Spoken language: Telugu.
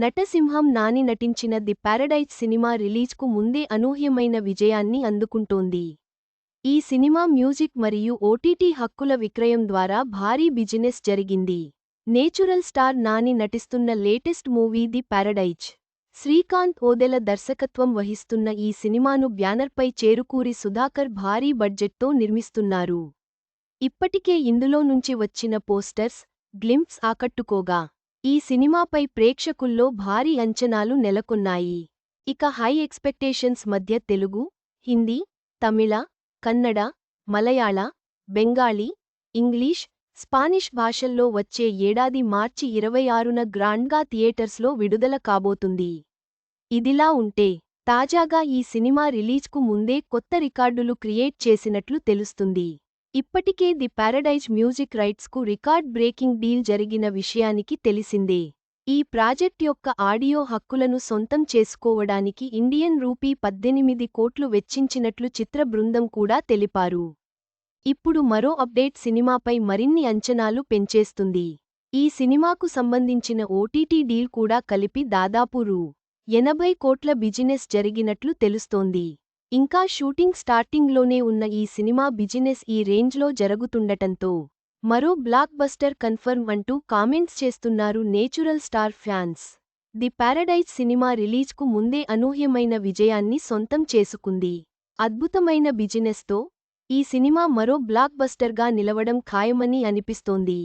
నటసింహం నాని నటించిన ది పారడైజ్ సినిమా రిలీజ్కు ముందే అనూహ్యమైన విజయాన్ని అందుకుంటోంది. ఈ సినిమా మ్యూజిక్ మరియు ఓటీటీ హక్కుల విక్రయం ద్వారా భారీ బిజినెస్ జరిగింది. నేచురల్ స్టార్ నాని నటిస్తున్న latest movie the paradise. Srikanth Odela దర్శకత్వం వహిస్తున్న ఈ సినిమాను బ్యానర్పై చేరుకూరి సుధాకర్ భారీ బడ్జెట్తో నిర్మిస్తున్నారు. ఇప్పటికే ఇందులో నుంచి వచ్చిన పోస్టర్స్, గ్లింప్స్ ఆకట్టుకోగా, ఈ సినిమాపై ప్రేక్షకుల్లో భారీ అంచనాలు నెలకొన్నాయి. ఇక హై ఎక్స్పెక్టేషన్స్ మధ్య తెలుగు, హిందీ, తమిళ, కన్నడ, మలయాళ, బెంగాలీ, ఇంగ్లీష్, స్పానిష్ భాషల్లో వచ్చే ఏడాది మార్చి 26న గ్రాండ్గా థియేటర్స్లో విడుదల కాబోతుంది. ఇదిలా ఉంటే, తాజాగా ఈ సినిమా రిలీజ్కు ముందే కొత్త రికార్డులు క్రియేట్ చేసినట్లు తెలుస్తుంది. ఇప్పటికే ది పారడైజ్ మ్యూజిక్ రైట్స్కు రికార్డ్ బ్రేకింగ్ డీల్ జరిగిన విషయానికి తెలిసిందే. ఈ ప్రాజెక్ట్ యొక్క ఆడియో హక్కులను సొంతం చేసుకోవడానికి ఇండియన్ రూపీ 18 కోట్లు వెచ్చించినట్లు చిత్ర బృందం కూడా తెలిపారు. ఇప్పుడు మరో అప్డేట్ సినిమాపై మరిన్ని అంచనాలు పెంచేస్తుంది. ఈ సినిమాకు సంబంధించిన ఓటీటీ డీల్ కూడా కలిపి దాదాపు రూ. 80 కోట్ల బిజినెస్ జరిగినట్లు తెలుస్తోంది. ఇంకా షూటింగ్ స్టార్టింగ్లోనే ఉన్న ఈ సినిమా బిజినెస్ ఈ రేంజ్లో జరుగుతుండటంతో మరో బ్లాక్ బస్టర్ కన్ఫర్మ్ అంటూ కామెంట్స్ చేస్తున్నారు natural star fans. The Paradise cinema రిలీజ్కు ముందే అనూహ్యమైన విజయాన్ని సొంతం చేసుకుంది. అద్భుతమైన బిజినెస్తో ఈ సినిమా మరో బ్లాక్ బస్టర్గా నిలవడం ఖాయమని అనిపిస్తోంది.